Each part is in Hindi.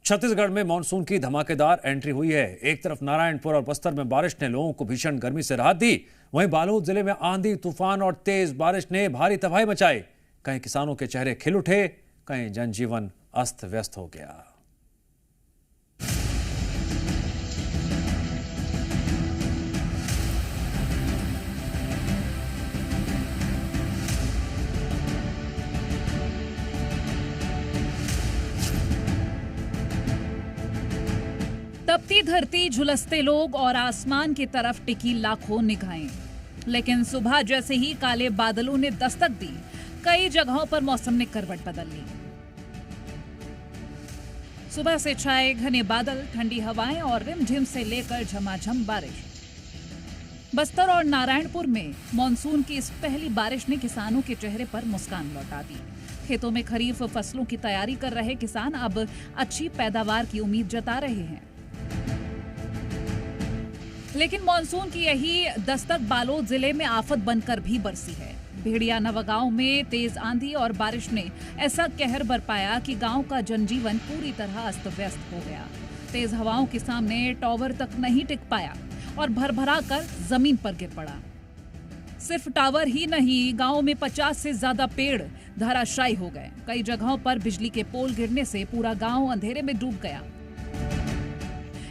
छत्तीसगढ़ में मानसून की धमाकेदार एंट्री हुई है। एक तरफ नारायणपुर और बस्तर में बारिश ने लोगों को भीषण गर्मी से राहत दी, वहीं बालोद जिले में आंधी तूफान और तेज बारिश ने भारी तबाही मचाई। कहीं किसानों के चेहरे खिल उठे, कहीं जनजीवन अस्त व्यस्त हो गया। तपती धरती, झुलसते लोग और आसमान की तरफ टिकी लाखों निगाहें। लेकिन सुबह जैसे ही काले बादलों ने दस्तक दी, कई जगहों पर मौसम ने करवट बदल ली। सुबह से छाए घने बादल, ठंडी हवाएं और रिमझिम से लेकर झमाझम बारिश। बस्तर और नारायणपुर में मानसून की इस पहली बारिश ने किसानों के चेहरे पर मुस्कान लौटा दी। खेतों में खरीफ फसलों की तैयारी कर रहे किसान अब अच्छी पैदावार की उम्मीद जता रहे हैं। लेकिन मानसून की यही दस्तक बालोद जिले में आफत बनकर भी बरसी है। भेड़िया नवागांव में तेज आंधी और बारिश ने ऐसा कहर बरपाया कि गांव का जनजीवन पूरी तरह अस्त व्यस्त हो गया। तेज हवाओं के सामने टावर तक नहीं टिक पाया और भरभरा कर जमीन पर गिर पड़ा। सिर्फ टावर ही नहीं, गांव में 50 से ज्यादा पेड़ धराशायी हो गए। कई जगहों पर बिजली के पोल गिरने से पूरा गांव अंधेरे में डूब गया।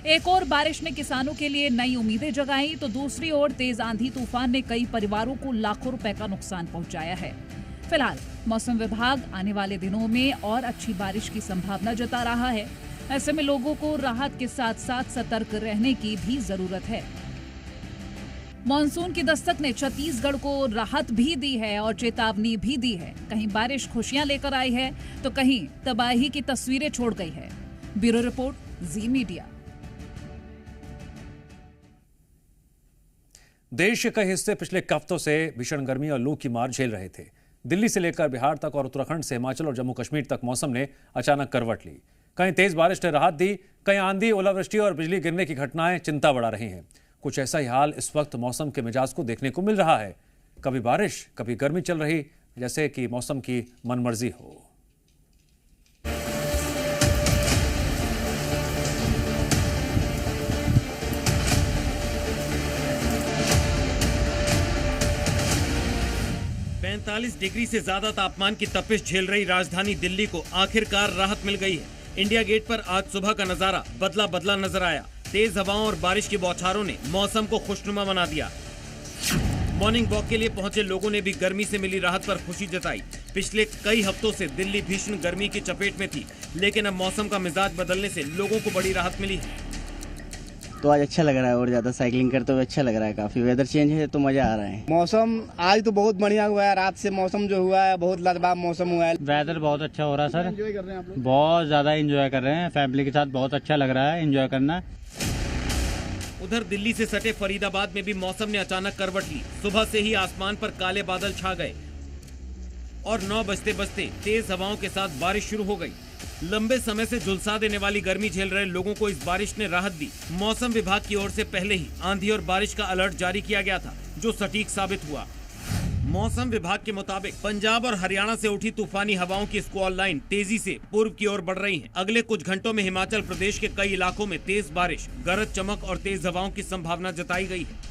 एक और बारिश ने किसानों के लिए नई उम्मीदें जगाई, तो दूसरी ओर तेज आंधी तूफान ने कई परिवारों को लाखों रुपए का नुकसान पहुंचाया है। फिलहाल मौसम विभाग आने वाले दिनों में और अच्छी बारिश की संभावना जता रहा है। ऐसे में लोगों को राहत के साथ साथ सतर्क रहने की भी जरूरत है। मानसून की दस्तक ने छत्तीसगढ़ को राहत भी दी है और चेतावनी भी दी है। कहीं बारिश खुशियां लेकर आई है, तो कहीं तबाही की तस्वीरें छोड़ गई है। ब्यूरो रिपोर्ट, जी मीडिया। देश के कई हिस्से पिछले हफ्तों से भीषण गर्मी और लू की मार झेल रहे थे। दिल्ली से लेकर बिहार तक और उत्तराखंड से हिमाचल और जम्मू कश्मीर तक मौसम ने अचानक करवट ली। कहीं तेज बारिश ने राहत दी, कहीं आंधी, ओलावृष्टि और बिजली गिरने की घटनाएं चिंता बढ़ा रही हैं। कुछ ऐसा ही हाल इस वक्त मौसम के मिजाज को देखने को मिल रहा है। कभी बारिश, कभी गर्मी चल रही, जैसे कि मौसम की मनमर्जी हो। डिग्री से ज्यादा तापमान की तपिश झेल रही राजधानी दिल्ली को आखिरकार राहत मिल गई है। इंडिया गेट पर आज सुबह का नजारा बदला बदला नजर आया। तेज हवाओं और बारिश की बौछारों ने मौसम को खुशनुमा बना दिया। मॉर्निंग वॉक के लिए पहुंचे लोगों ने भी गर्मी से मिली राहत पर खुशी जताई। पिछले कई हफ्तों से दिल्ली भीषण गर्मी की चपेट में थी, लेकिन अब मौसम का मिजाज बदलने से लोगों को बड़ी राहत मिली है। तो आज अच्छा लग रहा है और ज्यादा साइकिलिंग करते हुए अच्छा लग रहा है। काफी वेदर चेंज है तो मजा आ रहा है। मौसम आज तो बहुत बढ़िया हुआ है। रात से मौसम जो हुआ है बहुत लाजवाब मौसम हुआ है। वेदर बहुत अच्छा हो रहा है सर। एंजॉय कर रहे हैं आप लोग? बहुत ज्यादा एंजॉय कर रहे हैं, फैमिली के साथ बहुत अच्छा लग रहा है एंजॉय करना। उधर दिल्ली से सटे फरीदाबाद में भी मौसम ने अचानक करवट ली। सुबह से ही आसमान पर काले बादल छा गए और 9 बजते बजते तेज हवाओं के साथ बारिश शुरू हो गई। लंबे समय से झुलसा देने वाली गर्मी झेल रहे लोगों को इस बारिश ने राहत दी। मौसम विभाग की ओर से पहले ही आंधी और बारिश का अलर्ट जारी किया गया था, जो सटीक साबित हुआ। मौसम विभाग के मुताबिक पंजाब और हरियाणा से उठी तूफानी हवाओं की स्क्वाल लाइन तेजी से पूर्व की ओर बढ़ रही है। अगले कुछ घंटों में हिमाचल प्रदेश के कई इलाकों में तेज बारिश, गरज चमक और तेज हवाओं की संभावना जताई गई है।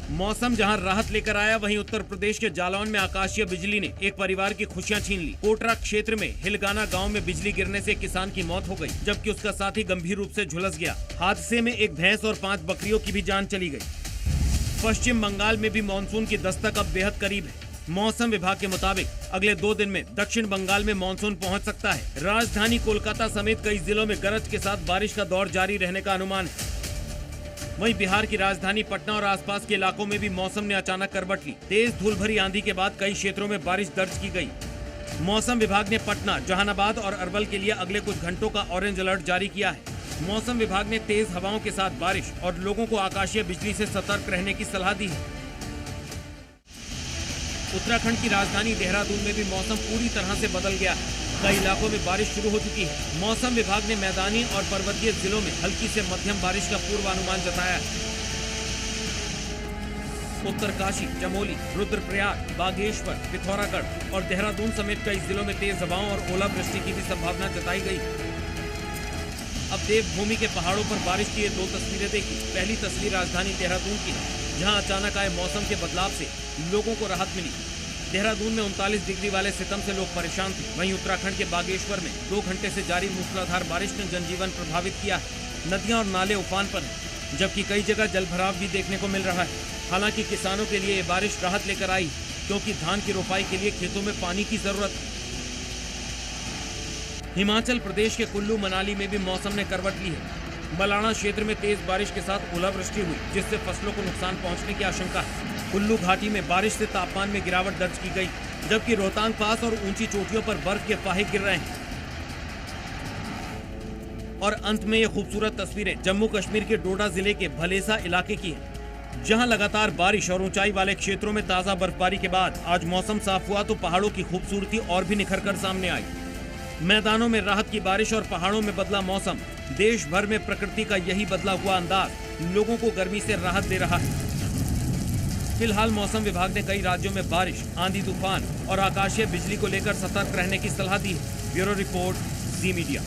मौसम जहां राहत लेकर आया, वहीं उत्तर प्रदेश के जालौन में आकाशीय बिजली ने एक परिवार की खुशियां छीन ली। कोटरा क्षेत्र में हिलगाना गांव में बिजली गिरने से किसान की मौत हो गई, जबकि उसका साथी गंभीर रूप से झुलस गया। हादसे में एक भैंस और 5 बकरियों की भी जान चली गई। पश्चिम बंगाल में भी मानसून की दस्तक अब बेहद करीब है। मौसम विभाग के मुताबिक अगले 2 दिन में दक्षिण बंगाल में मानसून पहुंच सकता है। राजधानी कोलकाता समेत कई जिलों में गरज के साथ बारिश का दौर जारी रहने का अनुमान है। वहीं बिहार की राजधानी पटना और आसपास के इलाकों में भी मौसम ने अचानक करवट ली। तेज धूल भरी आंधी के बाद कई क्षेत्रों में बारिश दर्ज की गई। मौसम विभाग ने पटना, जहानाबाद और अरवल के लिए अगले कुछ घंटों का ऑरेंज अलर्ट जारी किया है। मौसम विभाग ने तेज हवाओं के साथ बारिश और लोगों को आकाशीय बिजली से सतर्क रहने की सलाह दी है। उत्तराखंड की राजधानी देहरादून में भी मौसम पूरी तरह से बदल गया है। कई इलाकों में बारिश शुरू हो चुकी है। मौसम विभाग ने मैदानी और पर्वतीय जिलों में हल्की से मध्यम बारिश का पूर्वानुमान जताया है। उत्तरकाशी, चमोली, रुद्रप्रयाग, बागेश्वर, पिथौरागढ़ और देहरादून समेत कई जिलों में तेज हवाओं और ओलावृष्टि की भी संभावना जताई गई। अब देवभूमि के पहाड़ों पर बारिश की ये दो तस्वीरें देखी। पहली तस्वीर राजधानी देहरादून की है, जहां अचानक आए मौसम के बदलाव से लोगों को राहत मिली। देहरादून में 39 डिग्री वाले सितम से लोग परेशान थे। वहीं उत्तराखंड के बागेश्वर में 2 घंटे से जारी मूसलाधार बारिश ने जनजीवन प्रभावित किया है। नदियां और नाले उफान पर हैं, जबकि कई जगह जलभराव भी देखने को मिल रहा है। हालांकि किसानों के लिए ये बारिश राहत लेकर आई, क्योंकि धान की रोपाई के लिए खेतों में पानी की जरूरत है। हिमाचल प्रदेश के कुल्लू मनाली में भी मौसम ने करवट ली है। बलाणा क्षेत्र में तेज बारिश के साथ ओलावृष्टि हुई, जिससे फसलों को नुकसान पहुंचने की आशंका है। कुल्लू घाटी में बारिश से तापमान में गिरावट दर्ज की गई, जबकि रोहतांग पास और ऊंची चोटियों पर बर्फ के फाहे गिर रहे हैं। और अंत में ये खूबसूरत तस्वीरें जम्मू कश्मीर के डोडा जिले के भलेसा इलाके की हैं, जहां लगातार बारिश और ऊंचाई वाले क्षेत्रों में ताजा बर्फबारी के बाद आज मौसम साफ हुआ तो पहाड़ों की खूबसूरती और भी निखर कर सामने आई। मैदानों में राहत की बारिश और पहाड़ों में बदला मौसम, देश भर में प्रकृति का यही बदला हुआ अंदाज लोगों को गर्मी से राहत दे रहा है। फिलहाल मौसम विभाग ने कई राज्यों में बारिश, आंधी तूफान और आकाशीय बिजली को लेकर सतर्क रहने की सलाह दी है। ब्यूरो रिपोर्ट, जी मीडिया।